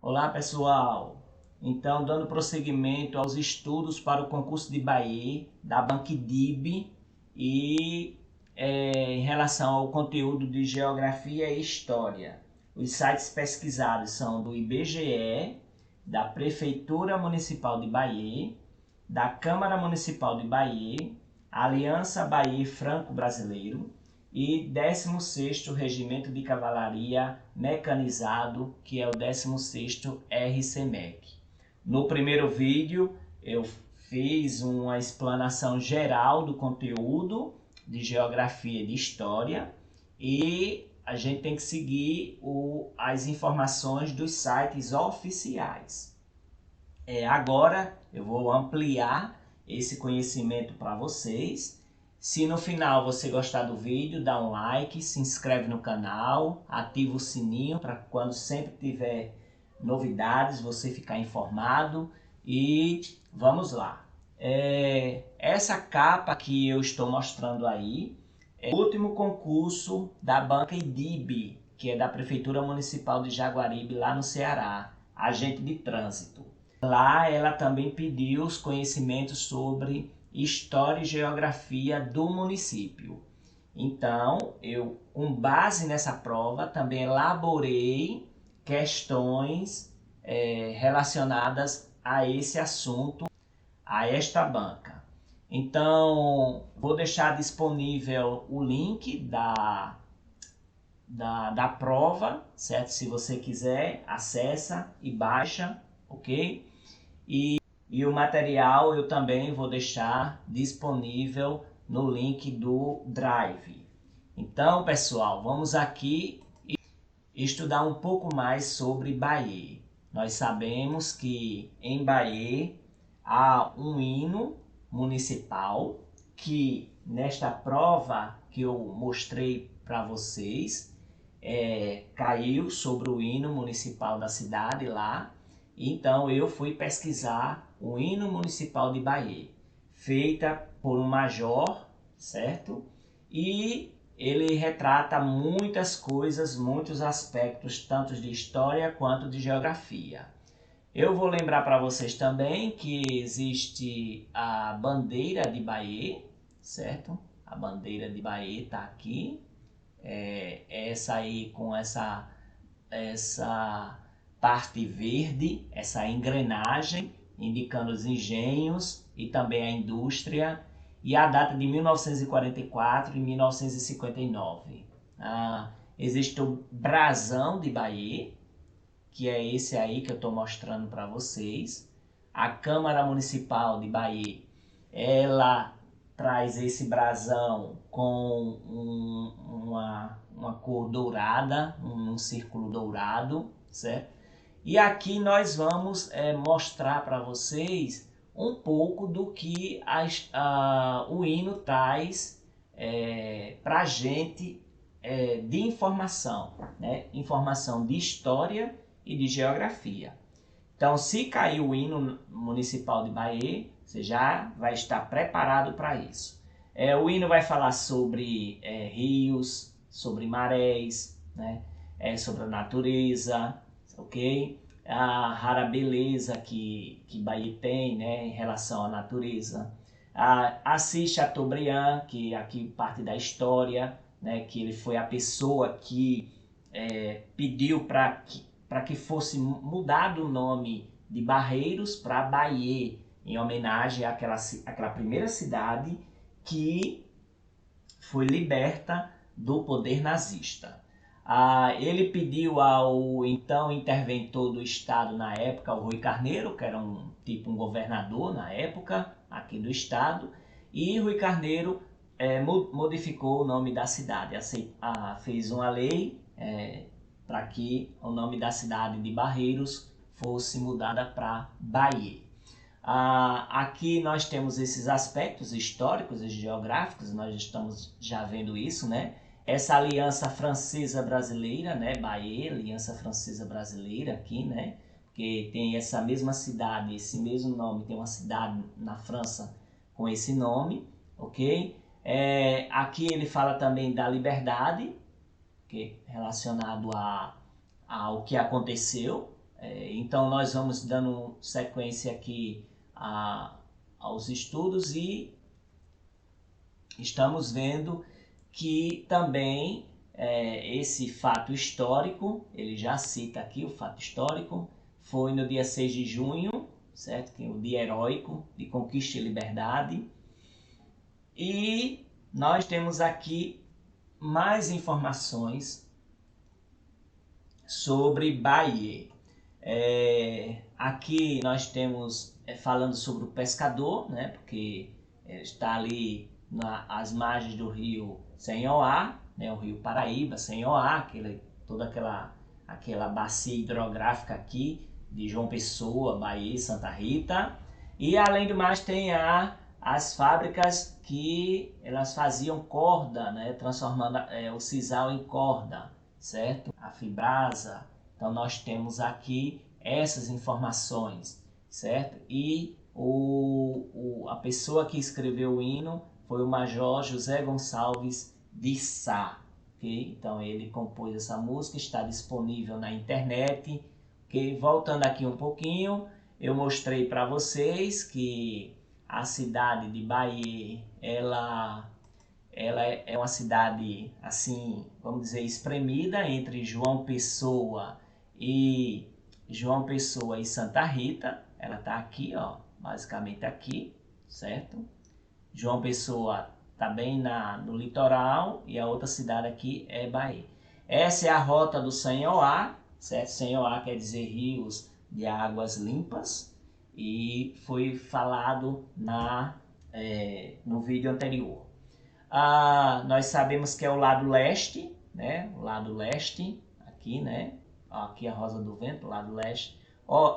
Olá pessoal, então dando prosseguimento aos estudos para o concurso de Bahia da BancDIB e em relação ao conteúdo de Geografia e História. Os sites pesquisados são do IBGE, da Prefeitura Municipal de Bahia, da Câmara Municipal de Bahia, Aliança Bahia Franco-Brasileiro e 16º Regimento de Cavalaria Mecanizado, que é o 16º RCMEC. No primeiro vídeo eu fiz uma explanação geral do conteúdo de Geografia e de História e a gente tem que seguir as informações dos sites oficiais. Agora eu vou ampliar esse conhecimento para vocês. Se no final você gostar do vídeo, dá um like, se inscreve no canal, ativa o sininho para quando sempre tiver novidades você ficar informado. E vamos lá. Essa capa que eu estou mostrando aí é o último concurso da BancDIB, que é da Prefeitura Municipal de Jaguaribe, lá no Ceará, agente de trânsito. Lá ela também pediu os conhecimentos sobre História e Geografia do município. Então, eu, com base nessa prova, também elaborei questões relacionadas a esse assunto, a esta banca. Então, vou deixar disponível o link da prova, certo? Se você quiser, acessa e baixa, ok? E o material eu também vou deixar disponível no link do Drive. Então, pessoal, vamos aqui estudar um pouco mais sobre Bahia. Nós sabemos que em Bahia há um hino municipal que nesta prova que eu mostrei para vocês caiu sobre o hino municipal da cidade lá. Então eu fui pesquisar o hino municipal de Bahia, feita por um major, certo? E ele retrata muitas coisas, muitos aspectos, tanto de história quanto de geografia. Eu vou lembrar para vocês também que existe a bandeira de Bahia, certo? A bandeira de Bahia está aqui. Essa aí com essa parte verde, essa engrenagem, indicando os engenhos e também a indústria, e a data de 1944 e 1959. Existe o brasão de Bahia, que é esse aí que eu estou mostrando para vocês. A Câmara Municipal de Bahia, ela traz esse brasão com uma cor dourada, um círculo dourado, certo? E aqui nós vamos mostrar para vocês um pouco do que o hino traz para a gente de informação, né? Informação de história e de geografia. Então, se cair o hino municipal de Bahia, você já vai estar preparado para isso. O hino vai falar sobre rios, sobre marés, né? Sobre a natureza, ok? A rara beleza que Bahia tem, né, em relação à natureza. Assis Chateaubriand, que aqui parte da história, né, que ele foi a pessoa que pediu para que fosse mudado o nome de Barreiros para Bahia, em homenagem àquela primeira cidade que foi liberta do poder nazista. Ele pediu ao então interventor do estado na época, o Rui Carneiro, que era um governador na época aqui do estado, e Rui Carneiro modificou o nome da cidade, fez uma lei para que o nome da cidade de Barreiros fosse mudada para Bahia. Aqui nós temos esses aspectos históricos e geográficos, nós estamos já vendo isso, né? Essa aliança francesa brasileira, né? Bahia, aliança francesa brasileira aqui, né? Porque tem essa mesma cidade, esse mesmo nome, tem uma cidade na França com esse nome, ok? Aqui ele fala também da liberdade, que é relacionado ao que aconteceu Então nós vamos dando sequência aqui aos estudos e estamos vendo que também esse fato histórico, ele já cita aqui o fato histórico, foi no dia 6 de junho, certo? Que é o dia heróico de conquista e liberdade. E nós temos aqui mais informações sobre Bahia. Aqui nós temos falando sobre o pescador, né? Porque está ali às margens do rio Senhoá, né? O rio Paraíba, Senhoá, toda aquela bacia hidrográfica aqui de João Pessoa, Bahia, Santa Rita. E além do mais tem as fábricas que elas faziam corda, né? Transformando o sisal em corda, certo? A Fibrasa. Então nós temos aqui essas informações, certo? E a pessoa que escreveu o hino foi o Major José Gonçalves de Sá. Okay? Então ele compôs essa música, está disponível na internet. Okay? Voltando aqui um pouquinho, eu mostrei para vocês que a cidade de Bahia, ela é uma cidade, assim, vamos dizer, espremida entre João Pessoa e Santa Rita. Ela está aqui, ó, basicamente aqui, certo? João Pessoa está bem no litoral e a outra cidade aqui é Bahia. Essa é a rota do Senhoá, certo? Senhoá quer dizer rios de águas limpas e foi falado no vídeo anterior. Nós sabemos que é o lado leste, né? O lado leste, aqui, né? Aqui a Rosa do Vento, o lado leste.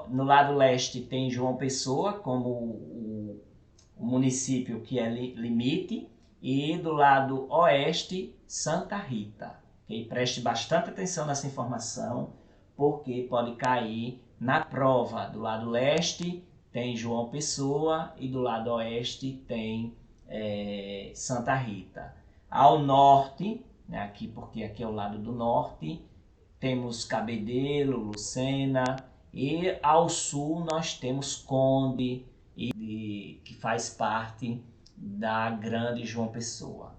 No lado leste tem João Pessoa como o município que é limite, e do lado oeste, Santa Rita. Okay? Preste bastante atenção nessa informação, porque pode cair na prova. Do lado leste tem João Pessoa e do lado oeste tem Santa Rita. Ao norte, né, aqui porque aqui é o lado do norte, temos Cabedelo, Lucena, e ao sul nós temos Conde, que faz parte da Grande João Pessoa.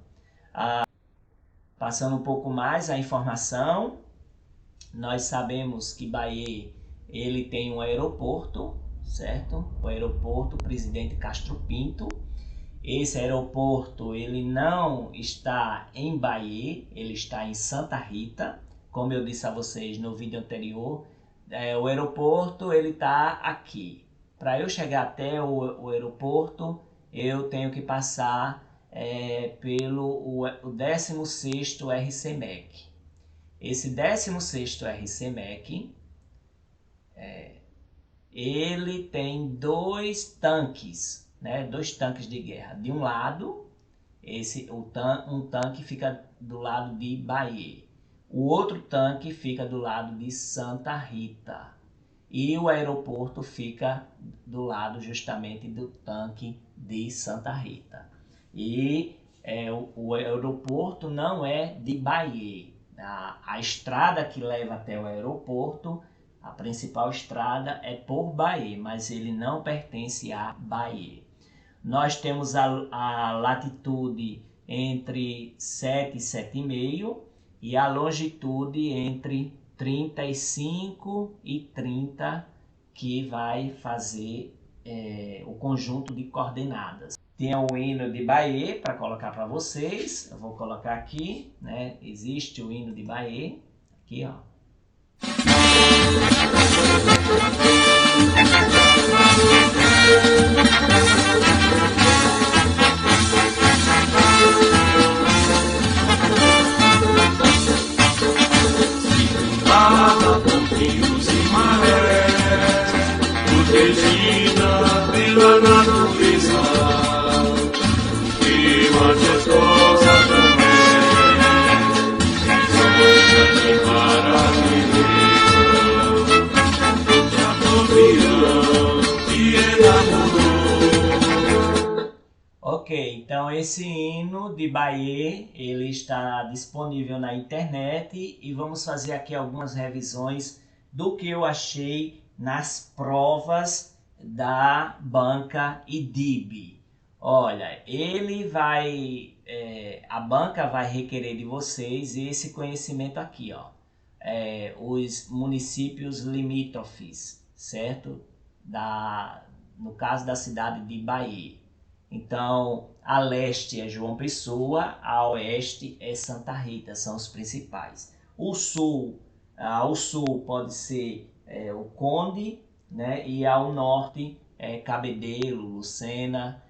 Passando um pouco mais a informação, nós sabemos que Bahia ele tem um aeroporto, certo? O aeroporto Presidente Castro Pinto. Esse aeroporto ele não está em Bahia, ele está em Santa Rita. Como eu disse a vocês no vídeo anterior, o aeroporto ele está aqui. Para eu chegar até o aeroporto, eu tenho que passar pelo 16º RCMEC. Esse 16º RCMEC, ele tem dois tanques, né? Dois tanques de guerra. De um lado, um tanque fica do lado de Bahia. O outro tanque fica do lado de Santa Rita. E o aeroporto fica do lado justamente do tanque de Santa Rita. E o aeroporto não é de Bahia. A estrada que leva até o aeroporto, a principal estrada é por Bahia, mas ele não pertence a Bahia. Nós temos a latitude entre 7 e 7,5 e a longitude entre 35 e 30, que vai fazer o conjunto de coordenadas. Tem o hino de Bahia para colocar para vocês. Eu vou colocar aqui, né? Existe o hino de Bahia. Aqui, ó. Rios e marés, protegida pela natureza, e majestosa também, sonha de maravilhosa, campeão que enamorou. Ok, então esse hino de Bahia, ele está disponível na internet e vamos fazer aqui algumas revisões do que eu achei nas provas da banca IDIB. Olha, a banca vai requerer de vocês esse conhecimento aqui, ó. Os municípios limítrofes, certo? No caso da cidade de Bahia. Então, a leste é João Pessoa, a oeste é Santa Rita, são os principais. Ao sul pode ser o Conde, né? E ao norte é Cabedelo, Lucena.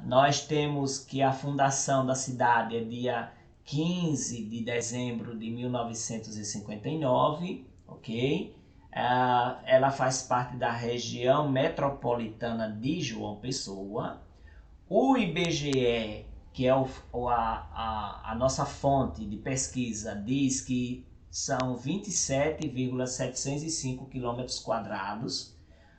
Nós temos que a fundação da cidade é dia 15 de dezembro de 1959, ok? Ela faz parte da região metropolitana de João Pessoa. O IBGE, que é a nossa fonte de pesquisa, diz que são 27,705 km².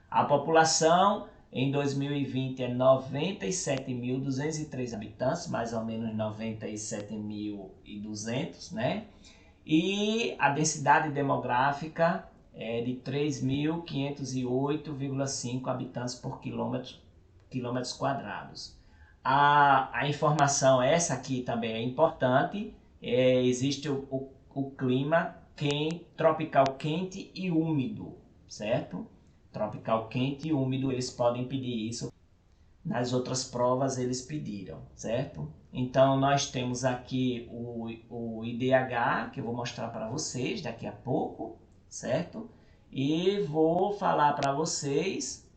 A população em 2020 é 97.203 habitantes, mais ou menos 97.200, né? E a densidade demográfica é de 3.508,5 habitantes por quilômetros². A informação essa aqui também é importante. Existe o clima tropical quente e úmido, certo? Tropical quente e úmido, eles podem pedir isso. Nas outras provas eles pediram, certo? Então nós temos aqui o IDH, que eu vou mostrar para vocês daqui a pouco, certo? E vou falar para vocês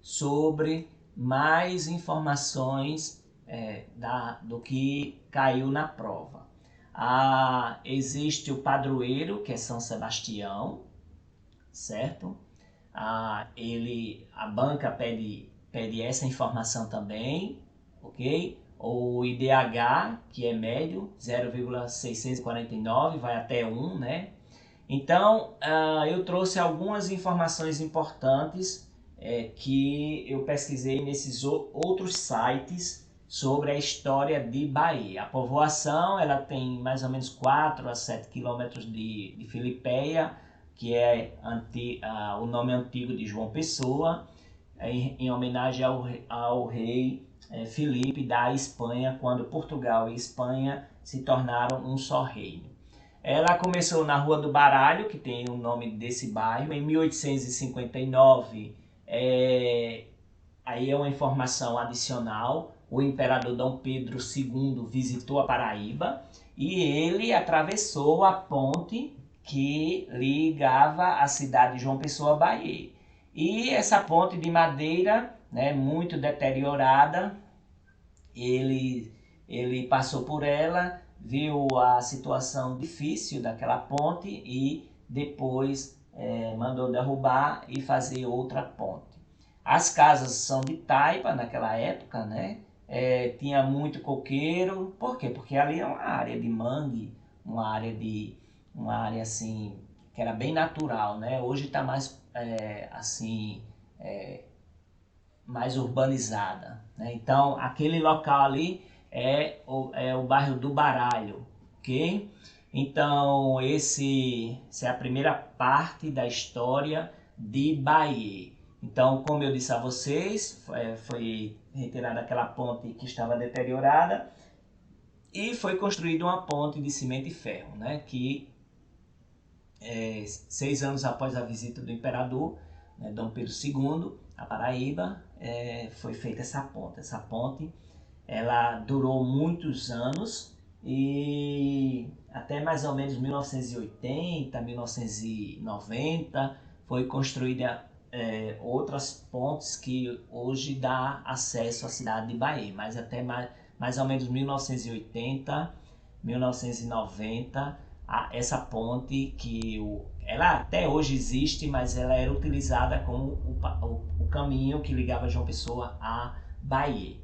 sobre mais informações do que caiu na prova. Existe o padroeiro, que é São Sebastião, certo? A banca pede essa informação também, ok? O IDH, que é médio, 0,649, vai até 1, né? Então, eu trouxe algumas informações importantes que eu pesquisei nesses outros sites sobre a história de Bahia. A povoação, ela tem mais ou menos 4 a 7 quilômetros de Filipeia, que é o nome antigo de João Pessoa, em homenagem ao rei Filipe da Espanha, quando Portugal e Espanha se tornaram um só reino. Ela começou na Rua do Baralho, que tem o nome desse bairro, em 1859. Aí é uma informação adicional. O imperador Dom Pedro II visitou a Paraíba e ele atravessou a ponte que ligava a cidade de João Pessoa a Bahia. E essa ponte de madeira, né, muito deteriorada, ele passou por ela, viu a situação difícil daquela ponte e depois mandou derrubar e fazer outra ponte. As casas são de taipa naquela época, né? Tinha muito coqueiro. Por quê? Porque ali é uma área de mangue, uma área assim que era bem natural, né? Hoje está mais mais urbanizada, né? Então aquele local ali é o bairro do Baralho, ok? Então essa é a primeira parte da história de Bahia. Então, como eu disse a vocês, foi retirada aquela ponte que estava deteriorada e foi construída uma ponte de cimento e ferro, né? Que 6 anos após a visita do imperador, né, Dom Pedro II, a Paraíba, foi feita essa ponte. Essa ponte ela durou muitos anos e até mais ou menos 1980, 1990 foi construída outras pontes que hoje dá acesso à cidade de Bahia, mas até mais ou menos 1980, 1990, essa ponte ela até hoje existe, mas ela era utilizada como o caminho que ligava João Pessoa a Bahia.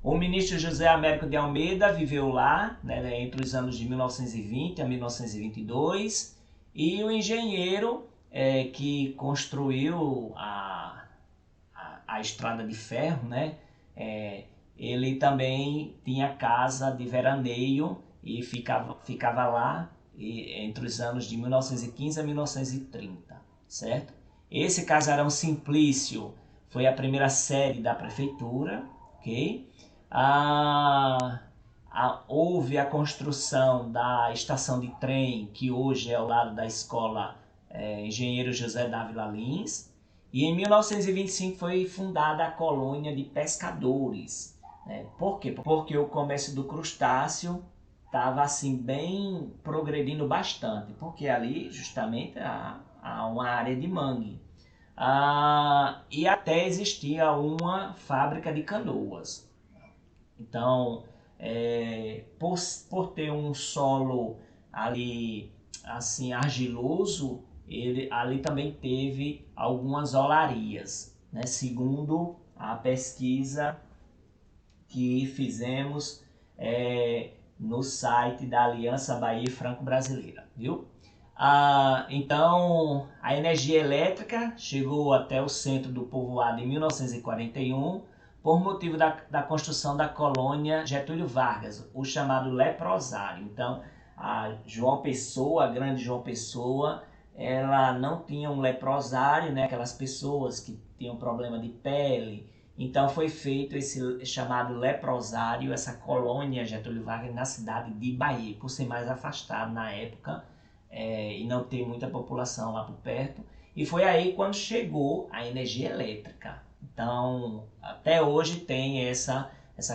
O ministro José Américo de Almeida viveu lá, né, entre os anos de 1920 a 1922, e o engenheiro que construiu a estrada de ferro, né, ele também tinha casa de veraneio e ficava lá entre os anos de 1915 a 1930, certo? Esse casarão Simplício foi a primeira sede da prefeitura, ok? Houve a construção da estação de trem, que hoje é ao lado da escola Engenheiro José Dávila Lins, e em 1925 foi fundada a colônia de pescadores. Por quê? Porque o comércio do crustáceo estava assim bem progredindo bastante, porque ali justamente há uma área de mangue. E até existia uma fábrica de canoas. Então, por ter um solo ali assim argiloso, ali também teve algumas olarias, né? Segundo a pesquisa que fizemos no site da Aliança Bahia Franco-Brasileira, viu? Então, a energia elétrica chegou até o centro do povoado em 1941 por motivo da construção da colônia Getúlio Vargas, o chamado leprosário. Então, a grande João Pessoa, ela não tinha um leprosário, né? Aquelas pessoas que tinham problema de pele. Então foi feito esse chamado leprosário, essa colônia Getúlio Vargas na cidade de Bahia, por ser mais afastado na época e não ter muita população lá por perto. E foi aí quando chegou a energia elétrica. Então até hoje tem essa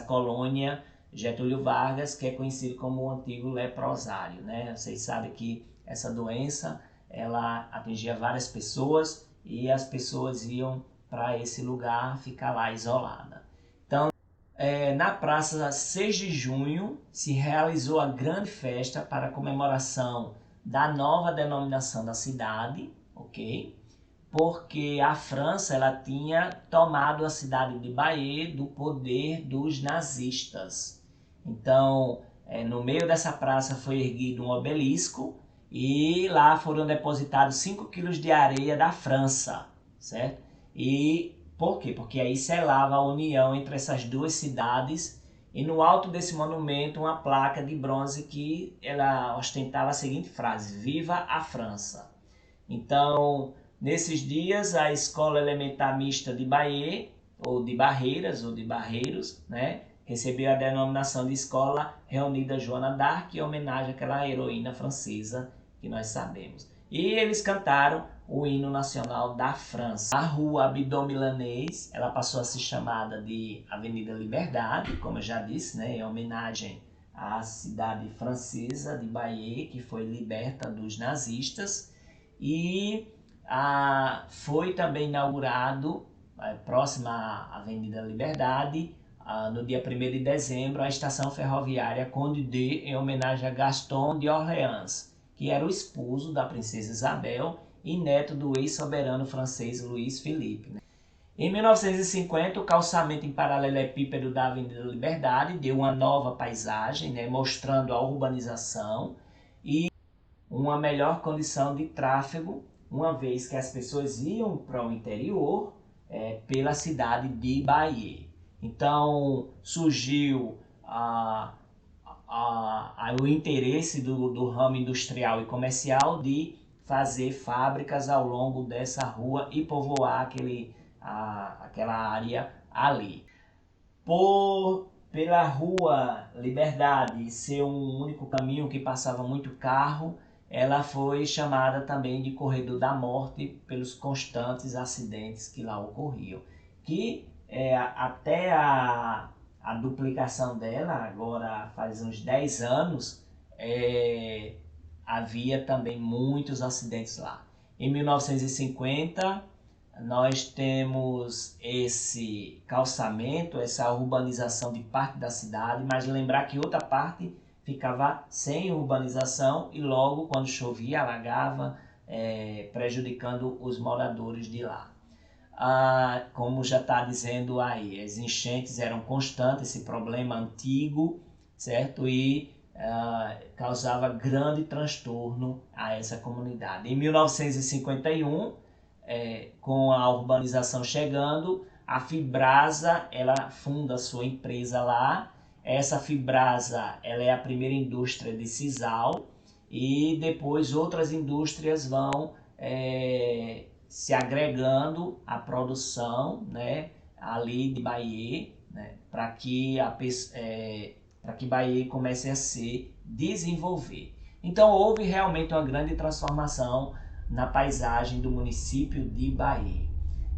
colônia Getúlio Vargas, que é conhecido como o antigo leprosário, né? Vocês sabem que essa doença ela atingia várias pessoas e as pessoas iam para esse lugar ficar lá isolada. Então, na praça 6 de junho se realizou a grande festa para a comemoração da nova denominação da cidade, ok? Porque a França ela tinha tomado a cidade de Bahia do poder dos nazistas. Então, no meio dessa praça foi erguido um obelisco e lá foram depositados 5 quilos de areia da França, certo? E por quê? Porque aí selava a união entre essas duas cidades, e no alto desse monumento uma placa de bronze que ela ostentava a seguinte frase: Viva a França! Então, nesses dias, a Escola Elementar Mista de Bahia, ou de Barreiras, ou de Barreiros, né, recebeu a denominação de Escola Reunida Joana d'Arc, em homenagem àquela heroína francesa que nós sabemos. E eles cantaram o hino nacional da França. A rua Abdon Milanês, ela passou a ser chamada de Avenida Liberdade, como eu já disse, né, em homenagem à cidade francesa de Bahia, que foi liberta dos nazistas. E foi também inaugurado, próxima à Avenida Liberdade, no dia 1º de dezembro, a estação ferroviária Conde de, em homenagem a Gaston de Orleans, que era o esposo da princesa Isabel e neto do ex-soberano francês Luís Felipe, né? Em 1950, o calçamento em paralelepípedo da Avenida Liberdade deu uma nova paisagem, né, mostrando a urbanização e uma melhor condição de tráfego, uma vez que as pessoas iam para o interior pela cidade de Bahia. Então surgiu o interesse do ramo industrial e comercial de fazer fábricas ao longo dessa rua e povoar aquela área ali. Pela rua Liberdade ser um único caminho que passava muito carro, ela foi chamada também de Corredor da Morte pelos constantes acidentes que lá ocorriam. Que até a duplicação dela, agora faz uns 10 anos, havia também muitos acidentes lá. Em 1950, nós temos esse calçamento, essa urbanização de parte da cidade, mas lembrar que outra parte ficava sem urbanização e logo quando chovia alagava, prejudicando os moradores de lá. Como já está dizendo aí, as enchentes eram constantes, esse problema antigo, certo? E causava grande transtorno a essa comunidade. Em 1951, com a urbanização chegando, a Fibrasa ela funda sua empresa lá. Essa Fibrasa ela é a primeira indústria de sisal e depois outras indústrias vão se agregando à produção, né, ali de Bahia, né, para que Bahia comece a se desenvolver. Então houve realmente uma grande transformação na paisagem do município de Bahia.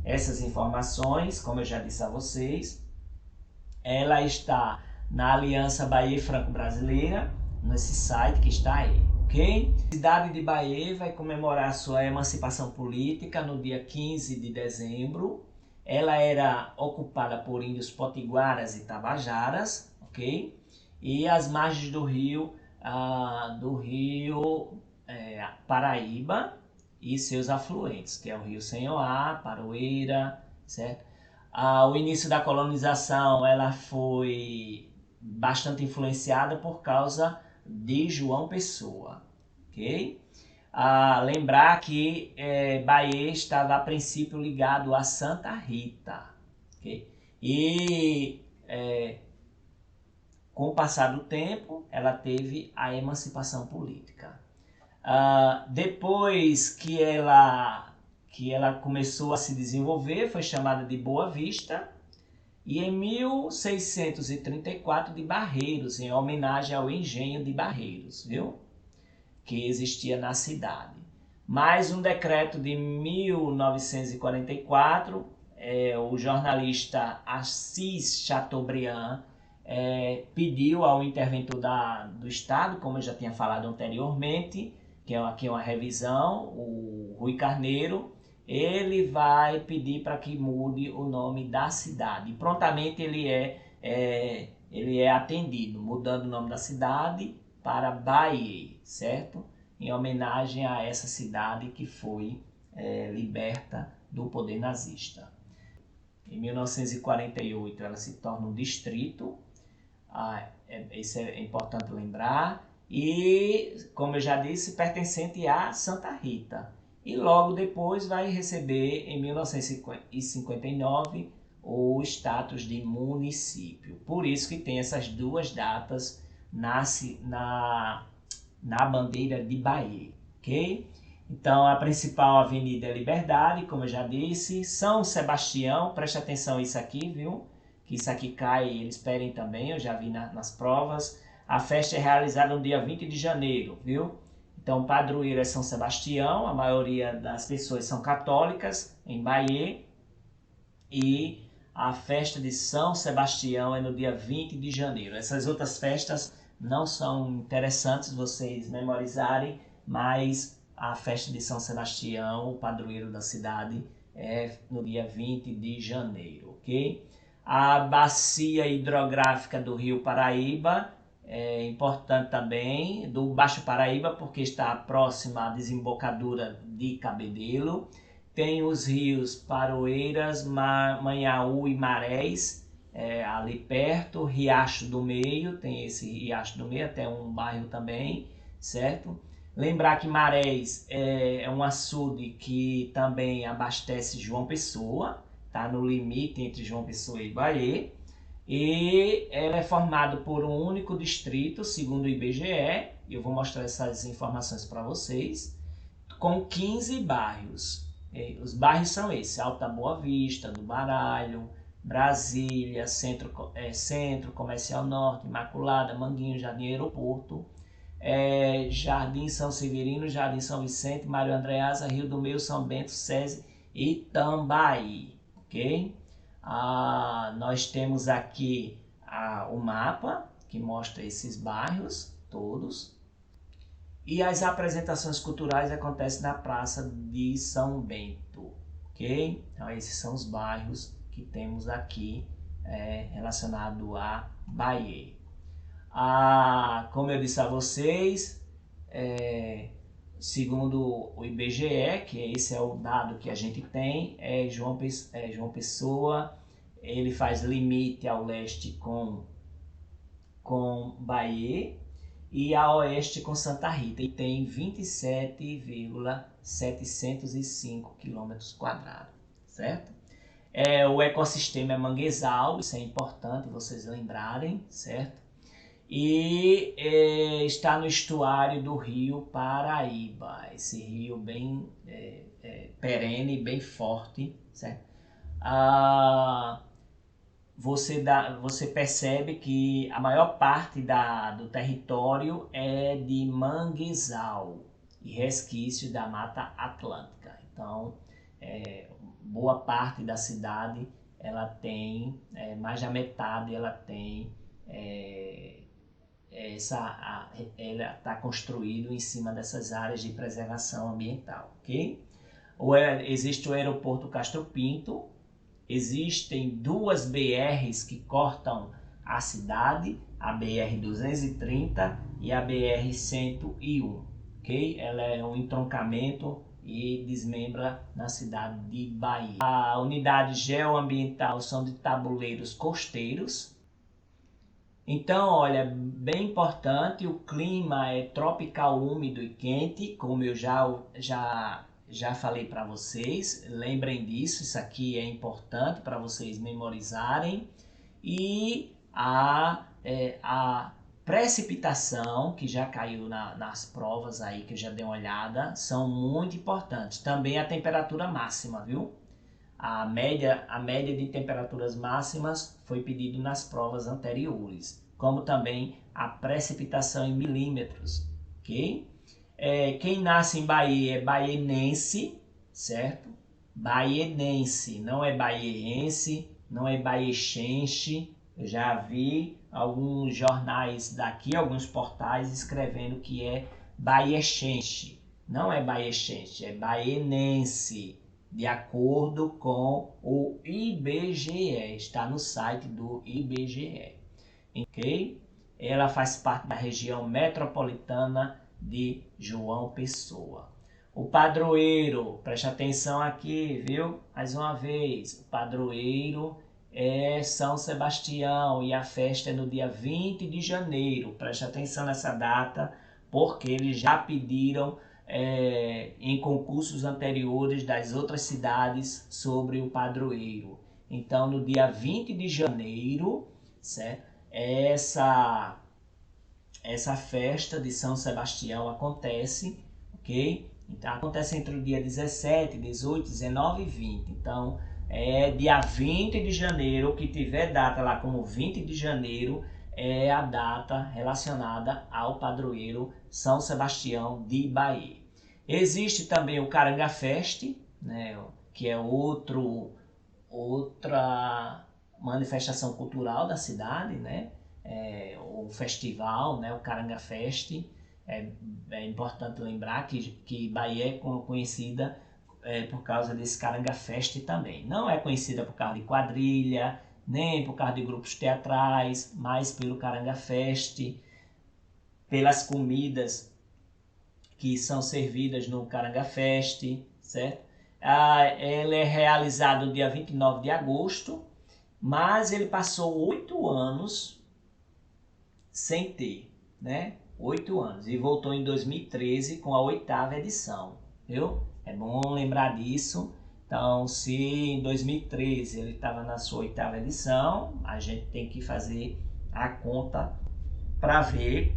Essas informações, como eu já disse a vocês, ela está na Aliança Bahia Franco-Brasileira, nesse site que está aí, ok? A cidade de Bahia vai comemorar sua emancipação política no dia 15 de dezembro. Ela era ocupada por índios potiguaras e tabajaras, ok? E as margens do rio Paraíba e seus afluentes, que é o rio Senhoá, Paroeira, certo? O início da colonização ela foi bastante influenciada por causa de João Pessoa, ok? Lembrar que Bahia estava a princípio ligado a Santa Rita, ok? E com o passar do tempo, ela teve a emancipação política. Depois que ela começou a se desenvolver, foi chamada de Boa Vista, e em 1634 de Barreiros, em homenagem ao engenho de Barreiros, viu? Que existia na cidade. Mais um decreto de 1944, o jornalista Assis Chateaubriand pediu ao interventor do Estado, como eu já tinha falado anteriormente, que aqui é uma revisão, o Rui Carneiro, ele vai pedir para que mude o nome da cidade. E prontamente ele é atendido, mudando o nome da cidade para Bahia, certo? Em homenagem a essa cidade que foi liberta do poder nazista. Em 1948 ela se torna um distrito, isso é importante lembrar, e, como eu já disse, pertencente a Santa Rita. E logo depois vai receber, em 1959, o status de município. Por isso que tem essas duas datas na bandeira de Bahia, ok? Então a principal avenida é Liberdade, como eu já disse. São Sebastião, preste atenção nisso aqui, viu? Que isso aqui cai, eles pedem também, eu já vi nas provas. A festa é realizada no dia 20 de janeiro, viu? Então o padroeiro é São Sebastião, a maioria das pessoas são católicas em Bahia. E a festa de São Sebastião é no dia 20 de janeiro. Essas outras festas não são interessantes vocês memorizarem, mas a festa de São Sebastião, o padroeiro da cidade, é no dia 20 de janeiro, ok? A bacia hidrográfica do Rio Paraíba é importante também, do Baixo Paraíba, porque está próxima à desembocadura de Cabedelo. Tem os rios Paroeiras, Manhaú e Marés, ali perto, Riacho do Meio, tem esse Riacho do Meio, até um bairro também, certo? Lembrar que Marés é um açude que também abastece João Pessoa, tá no limite entre João Pessoa e Bahia, e ela é formada por um único distrito, segundo o IBGE, eu vou mostrar essas informações para vocês, com 15 bairros. Os bairros são esses: Alta Boa Vista, do Baralho, Brasília, Centro Comercial Norte, Imaculada, Manguinho, Jardim Aeroporto, Jardim São Severino, Jardim São Vicente, Mário Andreasa, Rio do Meio, São Bento, SESI e Tambaí, ok? Nós temos aqui o mapa que mostra esses bairros todos. E as apresentações culturais acontecem na Praça de São Bento, ok? Então esses são os bairros que temos aqui relacionado a Bahia. Como eu disse a vocês, segundo o IBGE, que esse é o dado que a gente tem, João Pessoa, ele faz limite ao leste com Bahia e a oeste com Santa Rita, e tem 27,705 km², certo? O ecossistema é manguezal, isso é importante vocês lembrarem, certo? e está no estuário do Rio Paraíba, esse rio bem perene, bem forte, certo? Você percebe que a maior parte do território é de manguezal e resquício da Mata Atlântica. Então, boa parte da cidade, ela tem, mais da metade, ela tem ela está construído em cima dessas áreas de preservação ambiental, ok? Existe o aeroporto Castro Pinto, existem duas BRs que cortam a cidade, a BR-230 e a BR-101, ok? Ela é um entroncamento e desmembra na cidade de Bahia. A unidade geoambiental são de tabuleiros costeiros. Então, olha, bem importante, o clima é tropical, úmido e quente, como eu já falei para vocês. Lembrem disso, isso aqui é importante para vocês memorizarem. E a precipitação, que já caiu nas provas aí, que eu já dei uma olhada, são muito importantes. Também a temperatura máxima, viu? A média de temperaturas máximas foi pedido nas provas anteriores, como também a precipitação em milímetros, ok? Quem nasce em Bahia é baienense, certo? Baienense, não é baiense, não é baiexense. Eu já vi alguns jornais daqui, alguns portais escrevendo que é baiexense. Não é baiexense, é baienense, de acordo com o IBGE, está no site do IBGE, ok? Ela faz parte da região metropolitana de João Pessoa. O padroeiro, preste atenção aqui, viu? Mais uma vez, o padroeiro é São Sebastião e a festa é no dia 20 de janeiro. Preste atenção nessa data, porque eles já pediram em concursos anteriores das outras cidades sobre o padroeiro. Então, no dia 20 de janeiro, certo? Essa festa de São Sebastião acontece, ok? Então, acontece entre o dia 17, 18, 19 e 20. Então, dia 20 de janeiro, o que tiver data lá como 20 de janeiro, é a data relacionada ao padroeiro São Sebastião de Bahia. Existe também o Caranga Fest, né, que é outra manifestação cultural da cidade, né? O festival, né? O Caranga Fest. É importante lembrar que Bahia é conhecida por causa desse Caranga Fest também. Não é conhecida por causa de quadrilha, nem por causa de grupos teatrais, mas pelo Caranga Fest, pelas comidas que são servidas no Caranga Fest, certo? Ele é realizado no dia 29 de agosto, mas ele passou 8 anos sem ter, né? 8 anos, e voltou em 2013 com a 8ª edição, viu? É bom lembrar disso. Então, se em 2013 ele estava na sua 8ª edição, a gente tem que fazer a conta para ver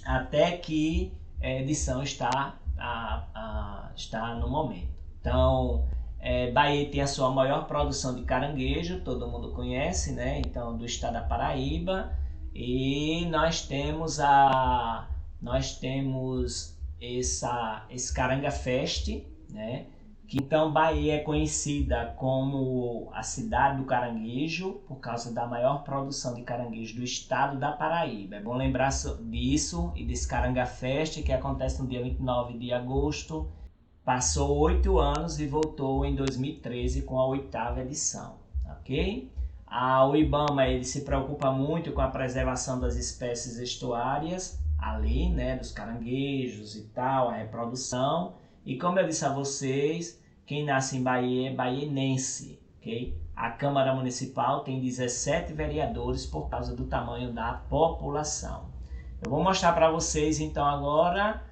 até que edição está no momento. Então, Bahia tem a sua maior produção de caranguejo, todo mundo conhece, né? Então, do estado da Paraíba. E nós temos esse Caranga Fest, né? Então, Bahia é conhecida como a cidade do caranguejo por causa da maior produção de caranguejo do estado da Paraíba. É bom lembrar disso e desse Caranga Fest, que acontece no dia 29 de agosto. Passou 8 anos e voltou em 2013 com a 8ª edição, ok? O IBAMA ele se preocupa muito com a preservação das espécies estuárias, ali, né, dos caranguejos e tal, a reprodução. E como eu disse a vocês, quem nasce em Bahia é baienense, ok? A Câmara Municipal tem 17 vereadores por causa do tamanho da população. Eu vou mostrar para vocês então agora,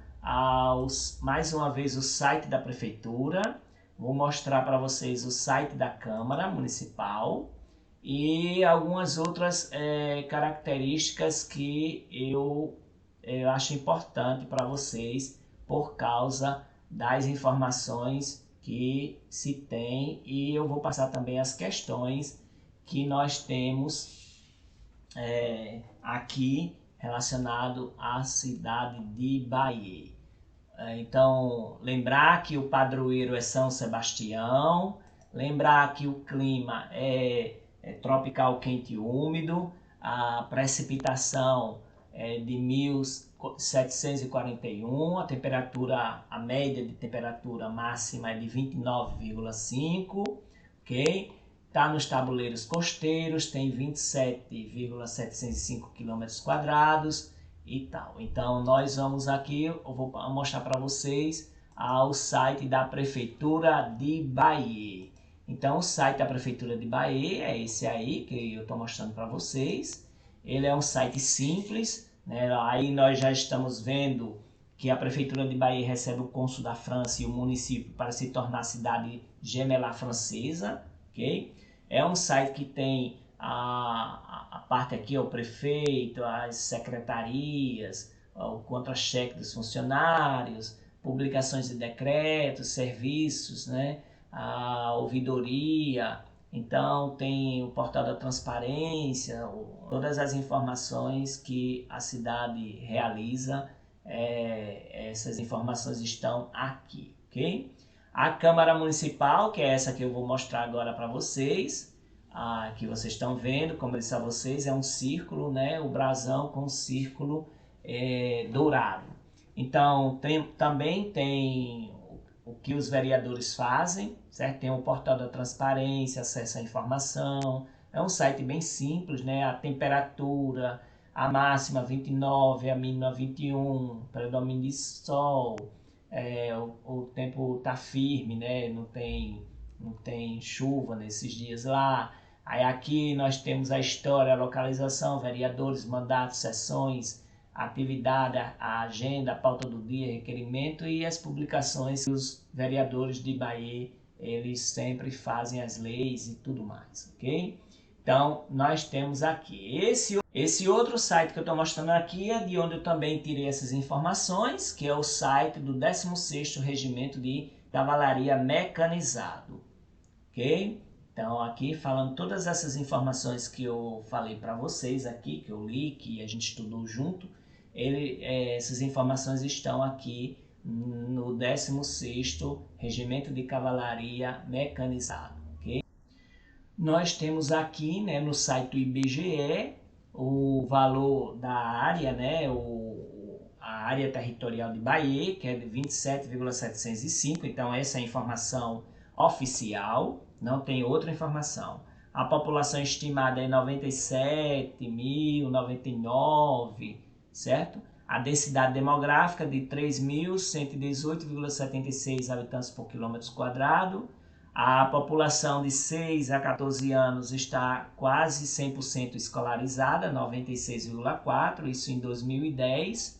mais uma vez, o site da Prefeitura. Vou mostrar para vocês o site da Câmara Municipal e algumas outras características que eu acho importante para vocês por causa das informações que se tem, e eu vou passar também as questões que nós temos aqui relacionado à cidade de Bahia. Então, lembrar que o padroeiro é São Sebastião, lembrar que o clima é tropical quente e úmido, a precipitação é de 1741, a média de temperatura máxima é de 29,5, ok? Está nos tabuleiros costeiros, tem 27,705 km² e tal. Então nós vamos aqui, eu vou mostrar para vocês o site da Prefeitura de Bahia. Então o site da Prefeitura de Bahia é esse aí que eu estou mostrando para vocês. Ele é um site simples, né? Aí nós já estamos vendo que a Prefeitura de Bahia recebe o cônsul da França e o município para se tornar cidade gemelar francesa, ok? É um site que tem a parte aqui, o prefeito, as secretarias, o contra-cheque dos funcionários, publicações de decretos, serviços, né? A ouvidoria. Então tem o portal da transparência, todas as informações que a cidade realiza, essas informações estão aqui, ok? A Câmara Municipal, que é essa que eu vou mostrar agora para vocês, que vocês estão vendo, como eu disse a vocês, é um círculo, né? O brasão com um círculo dourado. Então também tem o que os vereadores fazem, certo? Tem o portal da transparência, acesso à informação. É um site bem simples, né? A temperatura, a máxima 29, a mínima 21, predomínio de sol, o tempo está firme, né? Não tem chuva nesses dias lá. Aí aqui nós temos a história, a localização, vereadores, mandatos, sessões, atividade, a agenda, a pauta do dia, requerimento e as publicações que os vereadores de Bahia, eles sempre fazem as leis e tudo mais, ok? Então, nós temos aqui esse outro site que eu estou mostrando aqui, é de onde eu também tirei essas informações, que é o site do 16º Regimento de Cavalaria Mecanizado, ok? Então, aqui falando todas essas informações que eu falei para vocês aqui, que eu li, que a gente estudou junto, essas informações estão aqui no 16º Regimento de Cavalaria Mecanizado, ok? Nós temos aqui, né, no site do IBGE o valor da área, né, a área territorial de Bahia, que é de 27,705, então essa é a informação oficial, não tem outra informação. A população estimada é 97.099, certo? A densidade demográfica de 3.118,76 habitantes por quilômetro quadrado. A população de 6 a 14 anos está quase 100% escolarizada, 96,4%, isso em 2010.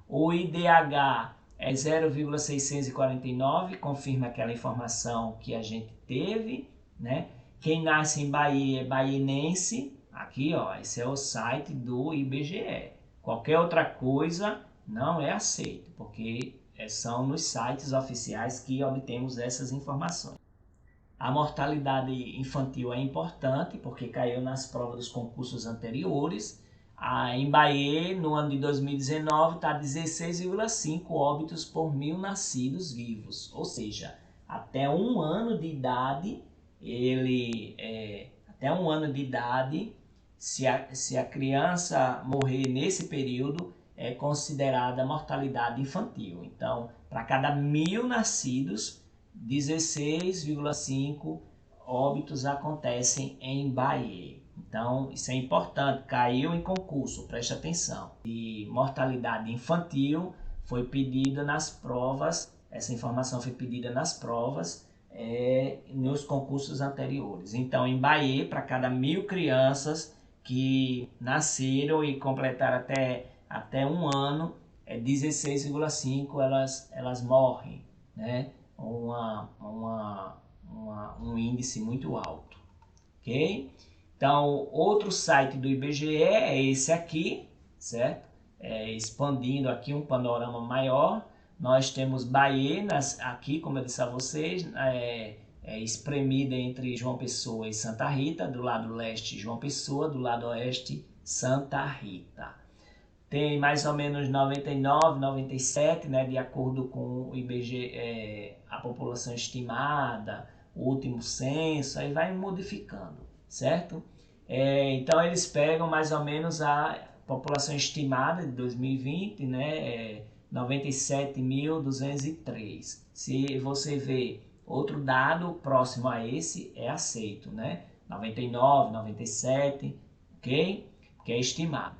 O IDH é 0,649, confirma aquela informação que a gente teve, né? Quem nasce em Bahia é baienense, aqui ó, esse é o site do IBGE. Qualquer outra coisa não é aceito, porque são nos sites oficiais que obtemos essas informações. A mortalidade infantil é importante, porque caiu nas provas dos concursos anteriores. Em Bahia, no ano de 2019, está 16,5 óbitos por 1.000 nascidos vivos. Ou seja, até um ano de idade, se a criança morrer nesse período, é considerada mortalidade infantil. Então, para cada 1.000 nascidos, 16,5 óbitos acontecem em Bahia. Então, isso é importante, caiu em concurso, preste atenção. E mortalidade infantil foi pedida nas provas, essa informação foi pedida nas provas nos concursos anteriores. Então, em Bahia, para cada 1.000 crianças que nasceram e completaram até um ano, 16,5 elas morrem, né? Um índice muito alto, ok? Então, outro site do IBGE é esse aqui, certo? Expandindo aqui um panorama maior, nós temos Bahia aqui, como eu disse a vocês, espremida entre João Pessoa e Santa Rita, do lado leste João Pessoa, do lado oeste Santa Rita. Tem mais ou menos 99, 97, né, de acordo com o IBGE, a população estimada, o último censo, aí vai modificando, certo? Então eles pegam mais ou menos a população estimada de 2020, né, 97.203. Se você vê outro dado próximo a esse, é aceito, né? 99, 97, ok? Que é estimado.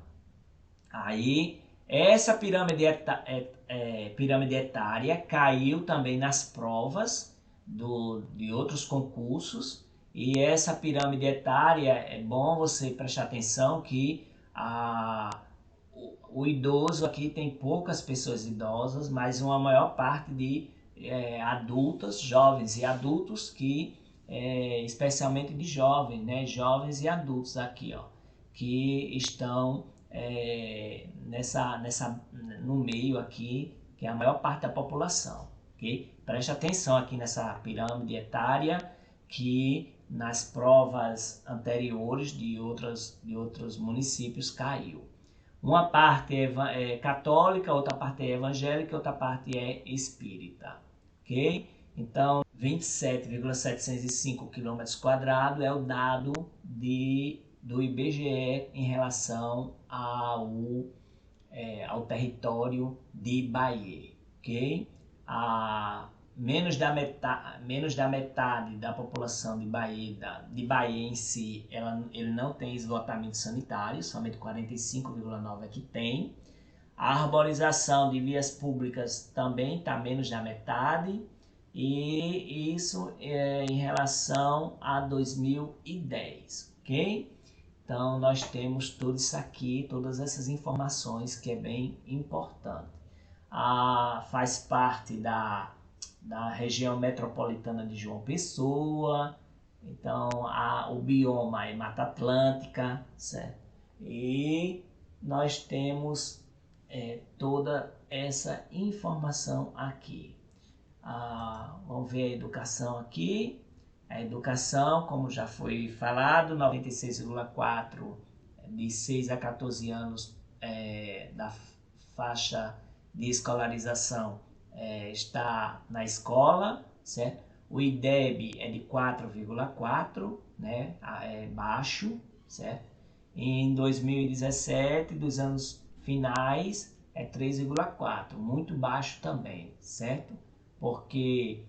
Aí, essa pirâmide etária caiu também nas provas de outros concursos. E essa pirâmide etária, é bom você prestar atenção que o idoso aqui tem poucas pessoas idosas, mas uma maior parte de adultos, jovens e adultos, especialmente de jovens, né? Jovens e adultos aqui, ó, que estão no meio aqui, que é a maior parte da população, ok? Preste atenção aqui nessa pirâmide etária que nas provas anteriores de outros municípios caiu. Uma parte é católica, outra parte é evangélica, outra parte é espírita, ok? Então, 27,705 km² é o dado do IBGE em relação ao território de Bahia, ok? Menos da metade da população de Bahia em si, ele não tem esgotamento sanitário, somente 45,9% é que tem. A arborização de vias públicas também está menos da metade, e isso é em relação a 2010, ok? Então nós temos tudo isso aqui, todas essas informações que é bem importante. Faz parte da região metropolitana de João Pessoa, então o bioma é Mata Atlântica, certo? E nós temos toda essa informação aqui. Vamos ver a educação aqui. A educação, como já foi falado, 96,4% de 6 a 14 anos da faixa de escolarização está na escola, certo? O IDEB é de 4,4%, né? É baixo, certo? Em 2017, dos anos finais, é 3,4%, muito baixo também, certo? Porque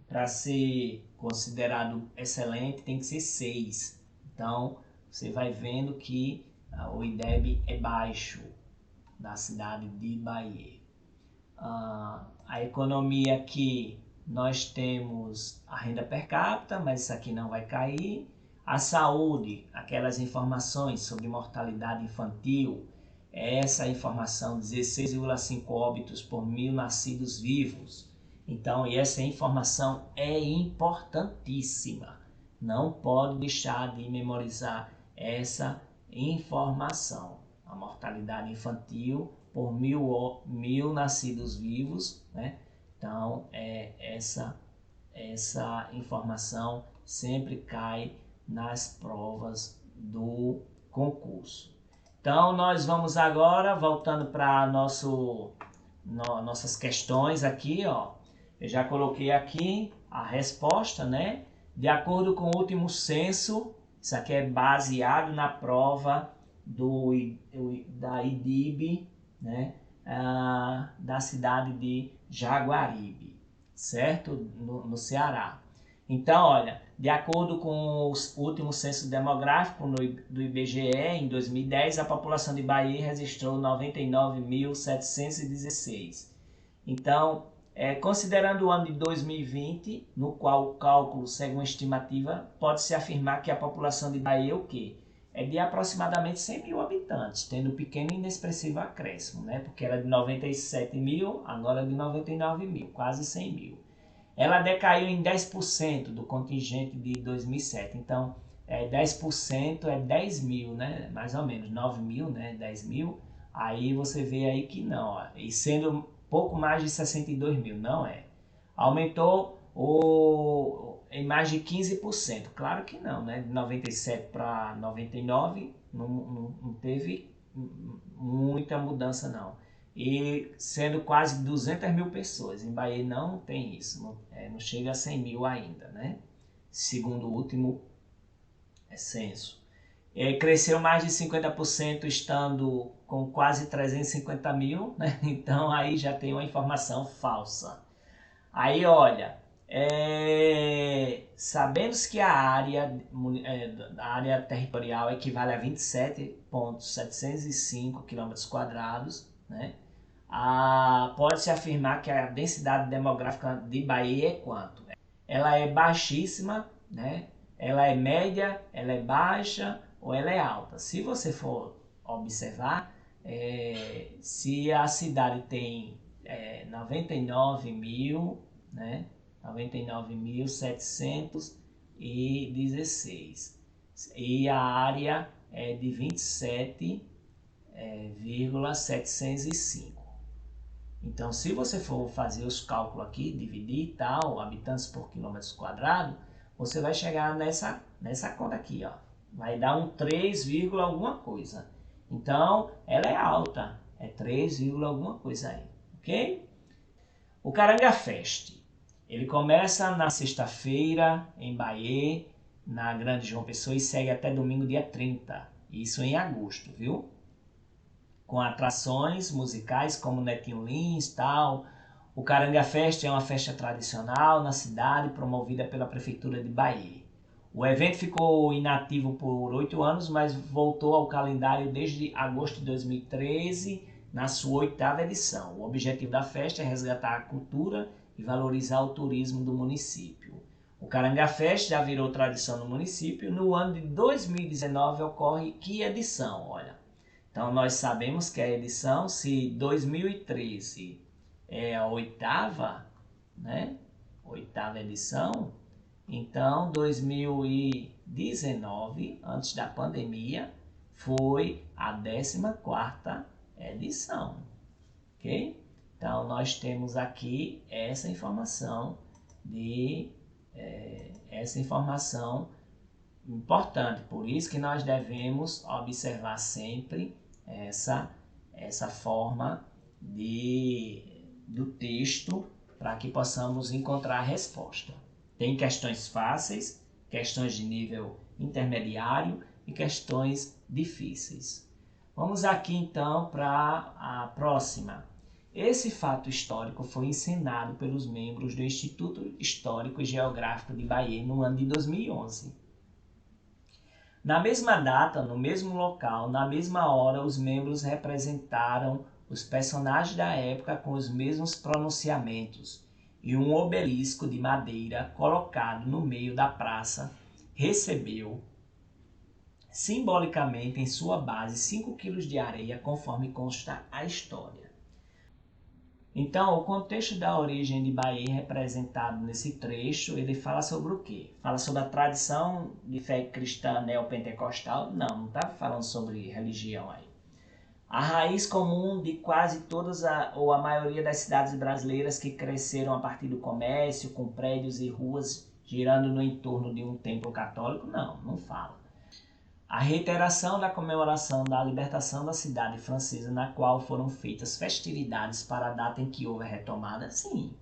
para ser considerado excelente tem que ser 6. Então, você vai vendo que o IDEB é baixo da cidade de Bahia. A economia aqui, nós temos a renda per capita, mas isso aqui não vai cair. A saúde, aquelas informações sobre mortalidade infantil, essa informação, 16,5 óbitos por 1.000 nascidos vivos. Então, essa informação é importantíssima. Não pode deixar de memorizar essa informação. A mortalidade infantil por 1.000 nascidos vivos, né? Então, essa informação sempre cai nas provas do concurso. Então, nós vamos agora, voltando para nossas questões aqui, ó. Eu já coloquei aqui a resposta, né? De acordo com o último censo, isso aqui é baseado na prova da IDIB, né? Da cidade de Jaguaribe, certo? No Ceará. Então, olha, de acordo com o último censo demográfico do IBGE, em 2010, a população de Bahia registrou 99.716. Então, considerando o ano de 2020, no qual o cálculo segue uma estimativa, pode-se afirmar que a população de Bahia é de aproximadamente 100.000 habitantes, tendo pequeno e inexpressivo acréscimo, né? Porque era de 97.000, agora é de 99.000, quase 100.000. ela decaiu em 10% do contingente de 2007. Então, 10% é 10 mil, né? Mais ou menos, 9 mil, né? 10 mil. Aí você vê aí que não, ó, e sendo pouco mais de 62 mil, não é. Aumentou em mais de 15%. Claro que não, né? De 97 para 99 não teve muita mudança, não. E sendo quase 200 mil pessoas. Em Bahia não tem isso, não chega a 100 mil ainda, né? Segundo o último censo. Cresceu mais de 50% estando com quase 350 mil, né? Então aí já tem uma informação falsa. Aí olha, sabemos que a área territorial equivale a 27.705 km², né? Pode-se afirmar que a densidade demográfica de Bahia é quanto? Ela é baixíssima, né? Ela é média, ela é baixa ou ela é alta. Se você for observar, se a cidade tem 99 mil, né? 99.716 e a área é de 27,705. Então, se você for fazer os cálculos aqui, dividir tal, habitantes por quilômetros quadrados, você vai chegar nessa conta aqui, ó. Vai dar um 3, alguma coisa. Então, ela é alta, é 3, alguma coisa aí, ok? O Caranga Fest, ele começa na sexta-feira em Bahia, na Grande João Pessoa, e segue até domingo, dia 30. Isso em agosto, viu? Com atrações musicais como Netinho Lins e tal. O Caranga Fest é uma festa tradicional na cidade, promovida pela Prefeitura de Bahia. O evento ficou inativo por 8 anos, mas voltou ao calendário desde agosto de 2013, na sua 8ª edição. O objetivo da festa é resgatar a cultura e valorizar o turismo do município. O Caranga Fest já virou tradição no município. No ano de 2019 ocorre que edição? Olha, então nós sabemos que a edição, se 2013 é a 8ª, né? 8ª edição, então 2019, antes da pandemia, foi a 14ª edição, ok? Então nós temos aqui essa informação importante, por isso que nós devemos observar sempre essa forma do texto para que possamos encontrar a resposta. Tem questões fáceis, questões de nível intermediário e questões difíceis. Vamos aqui então para a próxima. Esse fato histórico foi encenado pelos membros do Instituto Histórico e Geográfico de Bahia no ano de 2011. Na mesma data, no mesmo local, na mesma hora, os membros representaram os personagens da época com os mesmos pronunciamentos, e um obelisco de madeira colocado no meio da praça recebeu simbolicamente em sua base 5 quilos de areia, conforme consta a história. Então, o contexto da origem de Bahia representado nesse trecho, ele fala sobre o quê? Fala sobre a tradição de fé cristã neopentecostal? Não está falando sobre religião aí. A raiz comum de quase todas ou a maioria das cidades brasileiras que cresceram a partir do comércio, com prédios e ruas girando no entorno de um templo católico? Não fala. A reiteração da comemoração da libertação da cidade francesa, na qual foram feitas festividades para a data em que houve a retomada? Sim.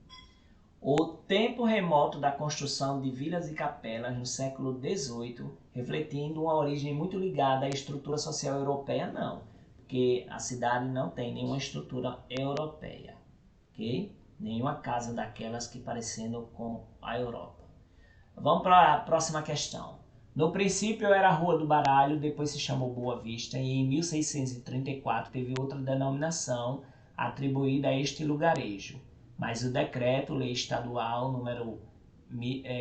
O tempo remoto da construção de vilas e capelas no século XVIII, refletindo uma origem muito ligada à estrutura social europeia? Não, porque a cidade não tem nenhuma estrutura europeia, ok? Nenhuma casa daquelas que parecendo com a Europa. Vamos para a próxima questão. No princípio era a Rua do Baralho, depois se chamou Boa Vista e em 1634 teve outra denominação atribuída a este lugarejo. Mas o decreto-lei estadual número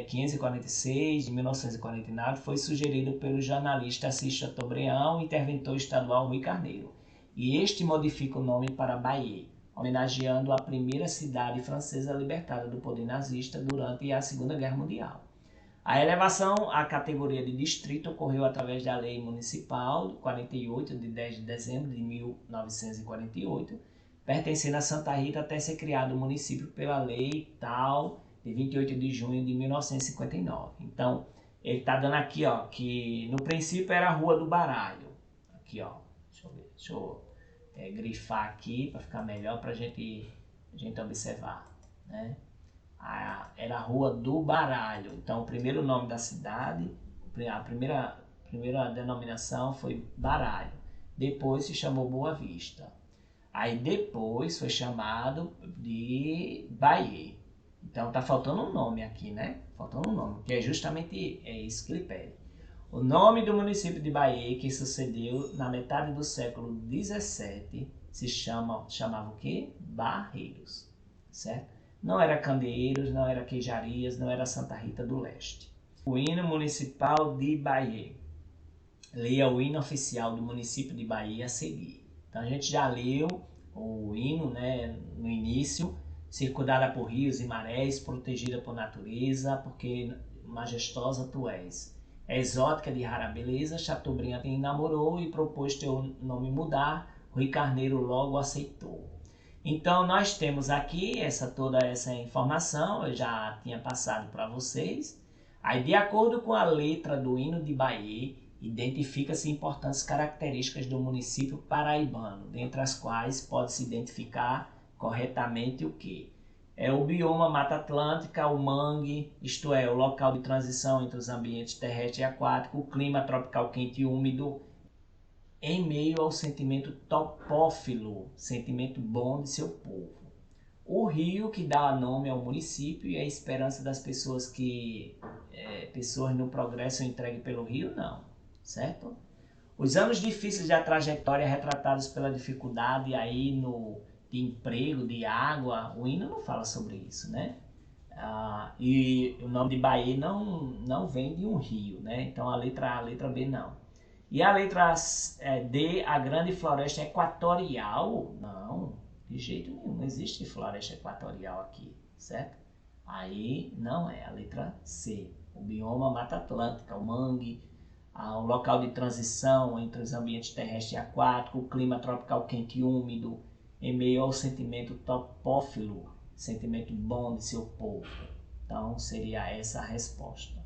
546 de 1949 foi sugerido pelo jornalista Assis Chateaubriand, interventor estadual Rui Carneiro. E este modifica o nome para Bahia. homenageando a primeira cidade francesa libertada do poder nazista durante a Segunda Guerra Mundial. A elevação à categoria de distrito ocorreu através da Lei Municipal 48, de 10 de dezembro de 1948, pertencendo a Santa Rita até ser criado o município pela Lei tal de 28 de junho de 1959. Então, ele está dando aqui, ó, que no princípio era a Rua do Baralho. Aqui, ó, deixa eu grifar aqui para ficar melhor para a gente observar, né? Era a Rua do Baralho. Então, o primeiro nome da cidade, a primeira denominação foi Baralho. Depois se chamou Boa Vista. Aí depois foi chamado de Bahia. Então tá faltando um nome aqui, né? Faltando um nome, que é justamente isso que ele pede. O nome do município de Bahia, que sucedeu na metade do século XVII, chamava o quê? Barreiros, certo? Não era Candeiros, não era Queijarias, não era Santa Rita do Leste. O hino municipal de Bahia. Leia o hino oficial do município de Bahia a seguir. Então a gente já leu o hino, né, no início, circundada por rios e marés, protegida por natureza, porque majestosa tu és. Exótica de rara beleza, Chateaubriand te enamorou e propôs teu nome mudar, Rui Carneiro logo aceitou. Então nós temos aqui toda essa informação, eu já tinha passado para vocês. Aí, de acordo com a letra do hino de Bahia, identifica-se importantes características do município paraibano, dentre as quais pode-se identificar corretamente o que? É o bioma Mata Atlântica, o mangue, isto é, o local de transição entre os ambientes terrestre e aquático, o clima tropical quente e úmido, em meio ao sentimento topófilo, sentimento bom de seu povo. O rio que dá nome ao município e a esperança das pessoas pessoas no progresso entregue pelo rio, não, certo? Os anos difíceis da trajetória retratados pela dificuldade aí de emprego, de água, o hino não fala sobre isso, né? E o nome de Bahia não vem de um rio, né? Então a letra B não. E a letra D, a grande floresta equatorial, não, de jeito nenhum, não existe floresta equatorial aqui, certo? Aí não é, a letra C, o bioma Mata Atlântica, o mangue, o local de transição entre os ambientes terrestre e aquático, o clima tropical quente e úmido, em meio ao sentimento topófilo, sentimento bom de seu povo. Então seria essa a resposta.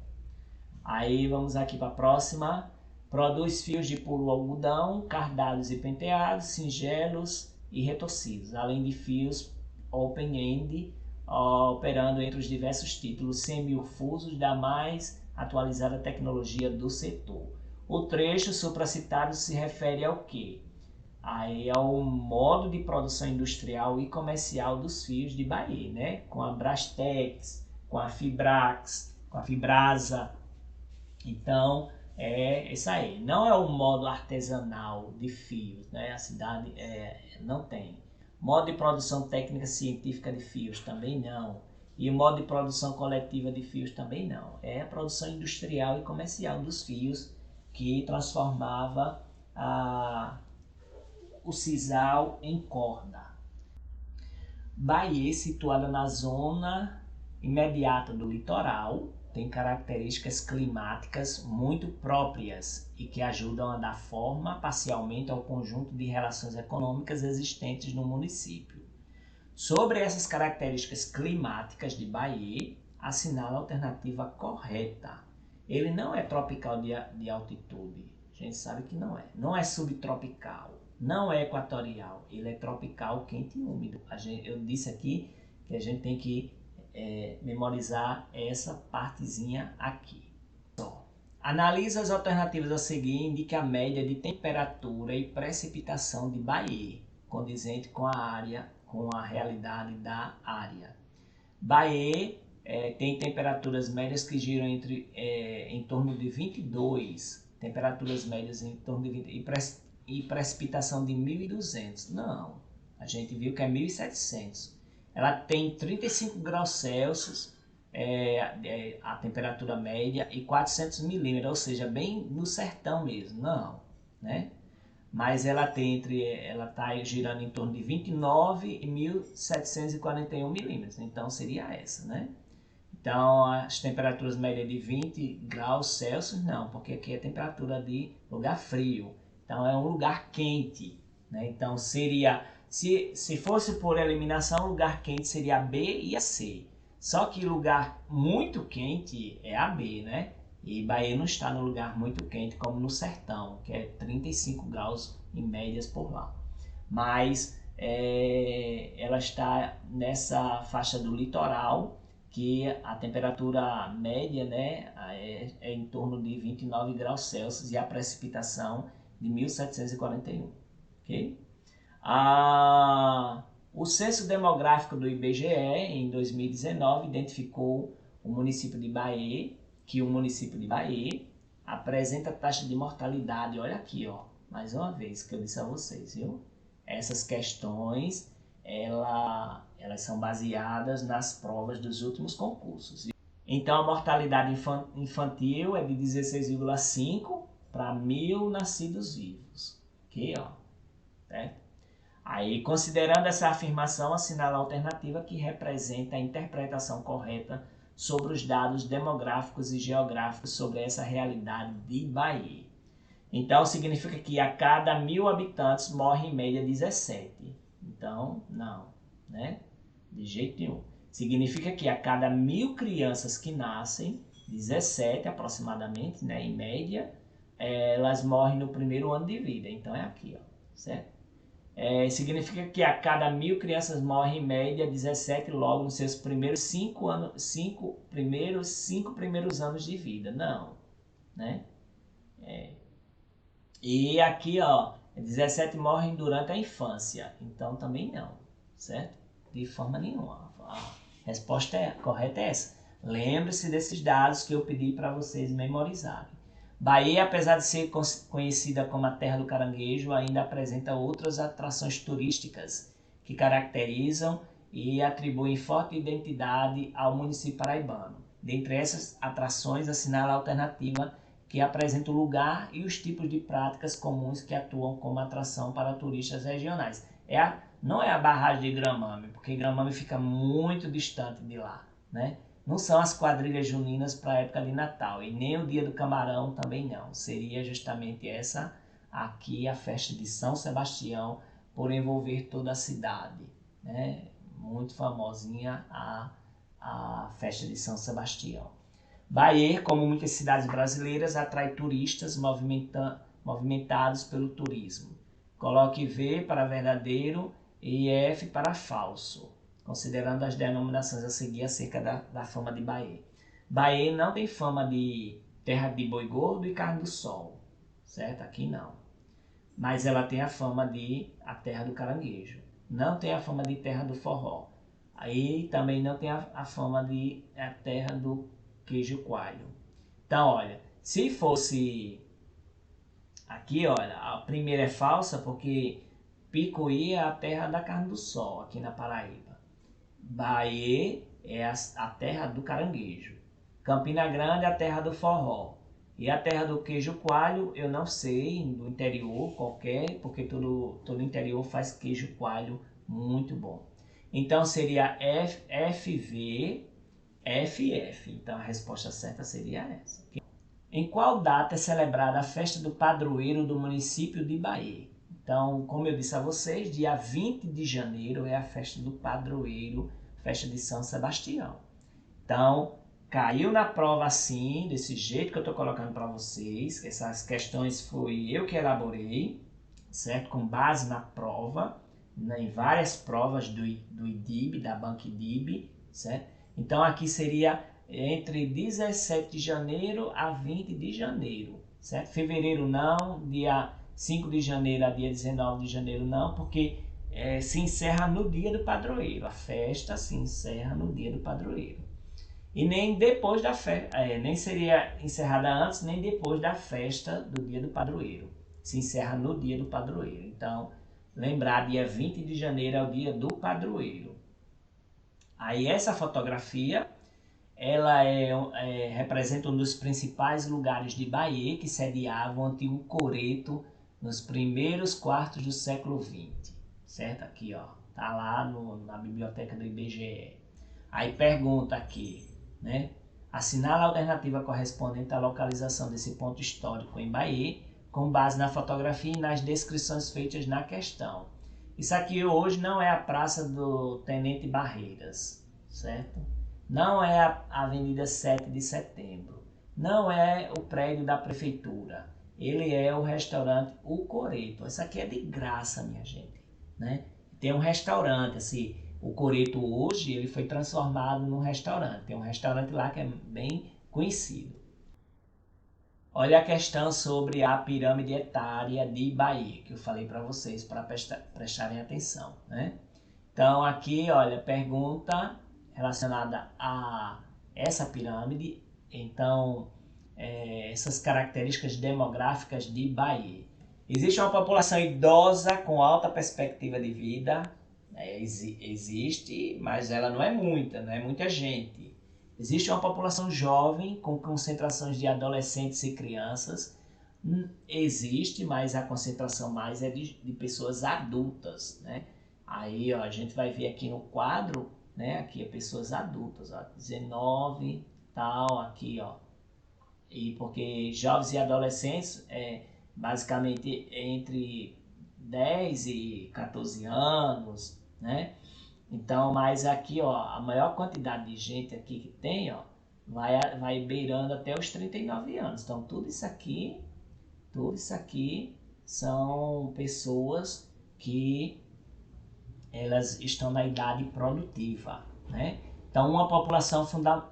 Aí vamos aqui para a próxima. Produz fios de puro algodão, cardados e penteados, singelos e retorcidos, além de fios open-end, operando entre os diversos títulos semi-ufusos da mais atualizada tecnologia do setor. O trecho supracitado se refere ao quê? Aí ao modo de produção industrial e comercial dos fios de Bahia, né? Com a Brastex, com a Fibrax, com a Fibrasa. Então, é isso aí. Não é o modo artesanal de fios, né? A cidade não tem. Modo de produção técnica científica de fios também não. E o modo de produção coletiva de fios também não. É a produção industrial e comercial dos fios que transformava o sisal em corda. Bahia, situada na zona imediata do litoral, tem características climáticas muito próprias e que ajudam a dar forma parcialmente ao conjunto de relações econômicas existentes no município. Sobre essas características climáticas de Bahia, assinala a alternativa correta. Ele não é tropical de altitude, a gente sabe que não é. Não é subtropical, não é equatorial, ele é tropical, quente e úmido. Eu disse aqui que a gente tem que memorizar essa partezinha aqui. Analisa as alternativas a seguir e indica a média de temperatura e precipitação de Bahia, condizente com a realidade da área. Bahia tem temperaturas médias que giram em torno de 22, temperaturas médias em torno de 20 e precipitação de 1.200. Não, a gente viu que é 1.700. Ela tem 35 graus Celsius, a temperatura média, e 400 milímetros, ou seja, bem no sertão mesmo. Não, né? mas ela está girando em torno de 29 e 1.741 milímetros, então seria essa, né? Então, as temperaturas médias de 20 graus Celsius, não, porque aqui é temperatura de lugar frio. Então, é um lugar quente, né? Então, seria, se fosse por eliminação, o lugar quente seria a B e a C. Só que lugar muito quente é a B, né? E Bahia não está no lugar muito quente, como no sertão, que é 35 graus em médias por lá. Mas ela está nessa faixa do litoral, que a temperatura média, né, é em torno de 29 graus Celsius e a precipitação de 1.741. Okay? O censo demográfico do IBGE, em 2019, identificou o município de Bahia, que o município de Bahia apresenta taxa de mortalidade, olha aqui, ó, mais uma vez que eu disse a vocês, viu? Essas questões, elas são baseadas nas provas dos últimos concursos. Então, a mortalidade infantil é de 16,5 para 1.000 nascidos vivos. Aqui, ó. Certo? Aí, considerando essa afirmação, assinala a alternativa que representa a interpretação correta sobre os dados demográficos e geográficos sobre essa realidade de Bahia. Então, significa que a cada 1.000 habitantes morre em média 17. Então, não, né? De jeito nenhum. Significa que a cada 1.000 crianças que nascem, 17 aproximadamente, né, em média, elas morrem no primeiro ano de vida. Então, é aqui, ó, certo? Significa que a cada 1.000 crianças morrem em média 17 logo nos seus primeiros 5 primeiros anos de vida. Não, né? E aqui, ó, 17 morrem durante a infância. Então também não, certo? De forma nenhuma. A resposta correta é essa. Lembre-se desses dados que eu pedi para vocês memorizarem. Bahia, apesar de ser conhecida como a terra do caranguejo, ainda apresenta outras atrações turísticas que caracterizam e atribuem forte identidade ao município paraibano. Dentre essas atrações, assinala a alternativa que apresenta o lugar e os tipos de práticas comuns que atuam como atração para turistas regionais. Não é a barragem de Gramame, porque Gramame fica muito distante de lá, né? Não são as quadrilhas juninas para a época de Natal, e nem o Dia do Camarão também não. Seria justamente essa aqui, a festa de São Sebastião, por envolver toda a cidade, né? Muito famosinha a festa de São Sebastião. Bahia, como muitas cidades brasileiras, atrai turistas movimentados pelo turismo. Coloque V para verdadeiro e F para falso, considerando as denominações a seguir acerca da fama de Bahia. Bahia não tem fama de terra de boi gordo e carne do sol, certo? Aqui não. Mas ela tem a fama de a terra do caranguejo. Não tem a fama de terra do forró. Aí também não tem a fama de a terra do queijo coalho. Então, olha, se fosse aqui, olha, a primeira é falsa porque Picuí é a terra da carne do sol, aqui na Paraíba. Bahia é a terra do caranguejo. Campina Grande é a terra do forró. E a terra do queijo coalho, eu não sei, do interior qualquer, porque todo interior faz queijo coalho muito bom. Então seria FV, FF. Então a resposta certa seria essa. Em qual data é celebrada a festa do padroeiro do município de Bahia? Então, como eu disse a vocês, dia 20 de janeiro é a festa do padroeiro, festa de São Sebastião. Então, caiu na prova assim, desse jeito que eu estou colocando para vocês. Essas questões foi eu que elaborei, certo? Com base na prova, em várias provas do IDIB, da Banca IDIB, certo? Então, aqui seria entre 17 de janeiro a 20 de janeiro, certo? Fevereiro não, dia 5 de janeiro a dia 19 de janeiro não, porque se encerra no dia do padroeiro. A festa se encerra no dia do padroeiro. E nem depois da festa, nem seria encerrada antes, nem depois da festa do dia do padroeiro. Se encerra no dia do padroeiro. Então, lembrar, dia 20 de janeiro é o dia do padroeiro. Aí essa fotografia, ela representa um dos principais lugares de Bahia, que sediava o antigo coreto nos primeiros quartos do século XX, certo? Aqui, ó, tá lá na biblioteca do IBGE. Aí pergunta aqui, né? Assinala a alternativa correspondente à localização desse ponto histórico em Bahia, com base na fotografia e nas descrições feitas na questão. Isso aqui hoje não é a Praça do Tenente Barreiras, certo? Não é a Avenida 7 de Setembro. Não é o prédio da prefeitura. Ele é o restaurante O Coreto. Isso aqui é de graça, minha gente, né? Tem um restaurante, assim, o Coreto hoje ele foi transformado num restaurante. Tem um restaurante lá que é bem conhecido. Olha a questão sobre a pirâmide etária de Bahia, que eu falei para vocês para prestarem atenção, né? Então aqui, olha, pergunta relacionada a essa pirâmide. Então, essas características demográficas de Bahia. Existe uma população idosa com alta perspectiva de vida. Existe, mas ela não é muita, não é muita gente. Existe uma população jovem com concentrações de adolescentes e crianças. Existe, mas a concentração mais é de pessoas adultas, né? Aí, ó, a gente vai ver aqui no quadro, né? Aqui é pessoas adultas, ó, 19, tal, aqui, ó. E porque jovens e adolescentes basicamente entre 10 e 14 anos, né? Então, mas aqui, ó, a maior quantidade de gente aqui que tem, ó, vai beirando até os 39 anos. Então, tudo isso aqui são pessoas que elas estão na idade produtiva, né? Então, uma população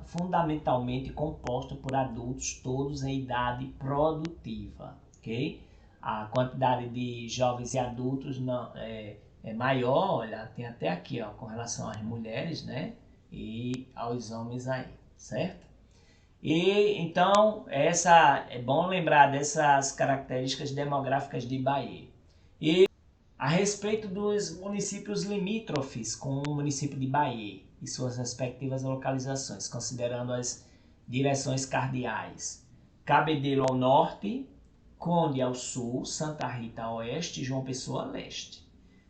fundamentalmente composta por adultos, todos em idade produtiva, ok? A quantidade de jovens e adultos não, é maior, olha, tem até aqui, ó, com relação às mulheres, né? E aos homens aí, certo? E então, é bom lembrar dessas características demográficas de Bahia. E a respeito dos municípios limítrofes com o município de Bahia e suas respectivas localizações, considerando as direções cardeais: Cabedelo ao norte, Conde ao sul, Santa Rita a oeste, João Pessoa a leste.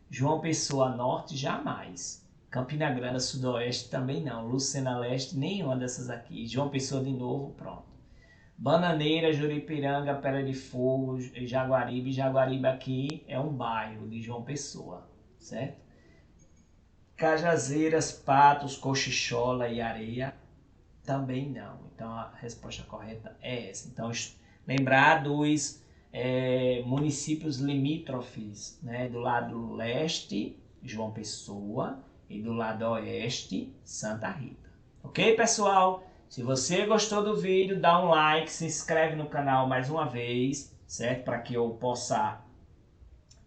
João Pessoa a norte, jamais. Campina Grande a sudoeste também não. Lucena a leste, nenhuma dessas aqui. João Pessoa de novo, pronto. Bananeira, Juripiranga, Pedra de Fogo, Jaguaribe. Jaguaribe aqui é um bairro de João Pessoa, certo? Cajazeiras, Patos, Cochichola e Areia, também não. Então a resposta correta é essa. Então lembrar dos municípios limítrofes, né? Do lado leste, João Pessoa, e do lado oeste, Santa Rita. Ok, pessoal? Se você gostou do vídeo, dá um like, se inscreve no canal mais uma vez, certo? Para que eu possa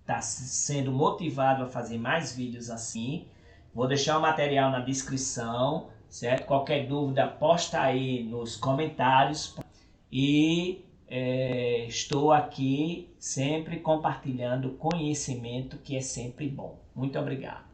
estar sendo motivado a fazer mais vídeos assim. Vou deixar o material na descrição, certo? Qualquer dúvida, posta aí nos comentários. E estou aqui sempre compartilhando conhecimento, que é sempre bom. Muito obrigado.